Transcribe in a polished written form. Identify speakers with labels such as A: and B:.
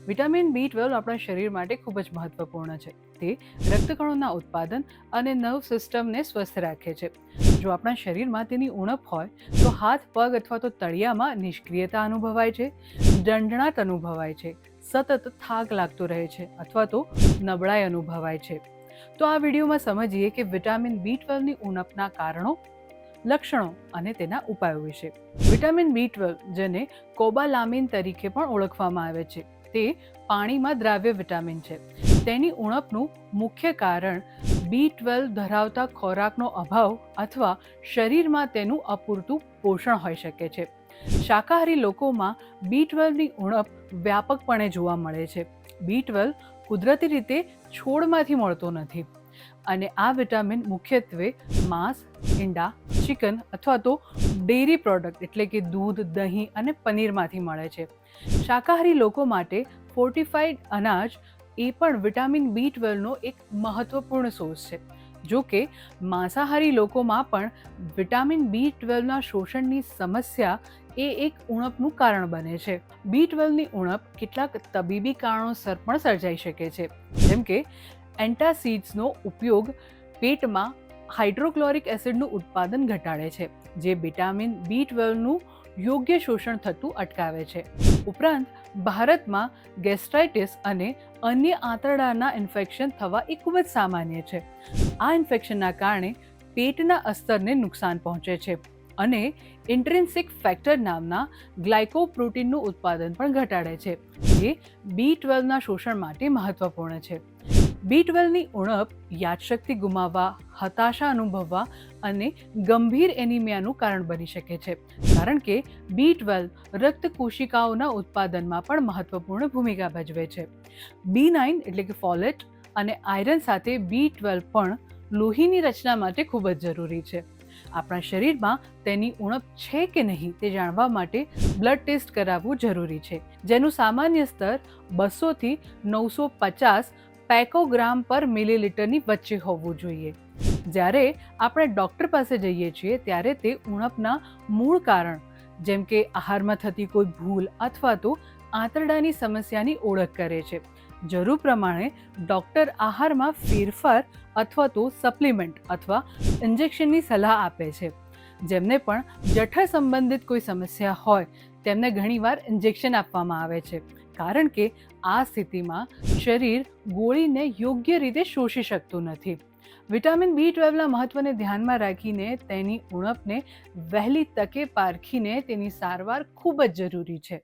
A: Vitamin B12 આપણા શરીર માટે ખૂબ જ મહત્વપૂર્ણ છે. તે રક્તકણોના ઉત્પાદન અને નર્વ સિસ્ટમને સ્વસ્થ રાખે છે. જો આપણા શરીરમાં તેની ઉણપ હોય તો હાથ, પગ અથવા તો તળિયામાં નિષ્ક્રિયતા અનુભવાય છે, દંડણાટ અનુભવાય છે, સતત થાક લાગતો રહે છે અથવા તો નબળાઈ અનુભવાય છે. તો આ વિડીયોમાં સમજીએ કે વિટામિન B12ની ઉણપના કારણો, લક્ષણો અને તેના ઉપાયો વિશે. વિટામિન B12, જેને કોબાલામિન તરીકે પણ ઓળખવામાં આવે છે, તે પાણીમાં દ્રાવ્ય વિટામિન છે. તેની ઉણપનું મુખ્ય કારણ B12 ધરાવતા ખોરાકનો અભાવ અથવા શરીરમાં તેનું અપૂરતું પોષણ હોઈ શકે છે. શાકાહારી લોકોમાં B12ની ઉણપ વ્યાપકપણે જોવા મળે છે. B12 કુદરતી રીતે છોડમાંથી મળતો નથી અને આ વિટામિન મુખ્યત્વે માંસ, ઈંડા, ચિકન અથવા તો ડેરી પ્રોડક્ટ એટલે કે દૂધ, દહીં અને પનીરમાંથી મળે છે. શાકાહારી લોકો માટે ફોર્ટિફાઈડ અનાજ એ પણ વિટામિન B12નો એક મહત્વપૂર્ણ સોર્સ છે. જો કે માંસાહારી લોકોમાં પણ વિટામિન B12ના શોષણની સમસ્યા એ એક ઉણપનું કારણ બને છે. B12ની ઉણપ કેટલાક તબીબી કારણોસર પણ સર્જાઈ શકે છે, જેમ કે એન્ટાસિડ્સનો ઉપયોગ પેટમાં હાઇડ્રોક્લોરિક એસિડનું ઉત્પાદન ઘટાડે છે, જે વિટામિન B12નું યોગ્ય શોષણ થતું અટકાવે છે. ઉપરાંત ભારતમાં ગેસ્ટ્રાઇટિસ અને અન્ય આંતરડાના ઇન્ફેક્શન થવા એ ખૂબ જ સામાન્ય છે. આ ઇન્ફેક્શનના કારણે પેટના અસ્તરને નુકસાન પહોંચે છે અને ઇન્ટ્રિન્સિક ફેક્ટર નામના ગ્લાયકોપ્રોટીનનું ઉત્પાદન પણ ઘટાડે છે, જે B12ના શોષણ માટે મહત્વપૂર્ણ છે. B12ની ઉણપ યાદશક્તિ ગુમાવવા, હતાશા અનુભવવા અને ગંભીર એનિમિયાનું કારણ બની શકે છે, કારણ કે B12 રક્ત કોશિકાઓના ઉત્પાદનમાં પણ મહત્વપૂર્ણ ભૂમિકા ભજવે છે. B9 એટલે કે ફોલેટ અને આયરન સાથે B12 પણ લોહીની રચના માટે ખૂબ જ જરૂરી છે. આપણા શરીરમાં તેની ઉણપ છે કે નહીં તે જાણવા માટે બ્લડ ટેસ્ટ કરાવવું જરૂરી છે, જેનું સામાન્ય સ્તર 200 થી 950 પેકોગ્રામ પર મિલીલીટરની વચ્ચે હોવું જોઈએ. જ્યારે આપણે ડૉક્ટર પાસે જઈએ છીએ ત્યારે તે ઉણપના મૂળ કારણ, જેમ કે આહારમાં થતી કોઈ ભૂલ અથવા તો આંતરડાની સમસ્યાની ઓળખ કરે છે. જરૂર પ્રમાણે ડૉક્ટર આહારમાં ફેરફાર અથવા તો સપ્લિમેન્ટ અથવા ઇન્જેક્શનની સલાહ આપે છે. જેમને પણ જઠર સંબંધિત કોઈ સમસ્યા હોય તેમને ઘણીવાર ઇન્જેક્શન આપવામાં આવે છે, કારણ કે આ સ્થિતિમાં શરીર ગોળીને યોગ્ય રીતે શોષી શકતું નથી. વિટામિન B12ના મહત્વને ધ્યાનમાં રાખીને તેની ઉણપને વહેલી તકે પારખીને તેની સારવાર ખૂબ જ જરૂરી છે.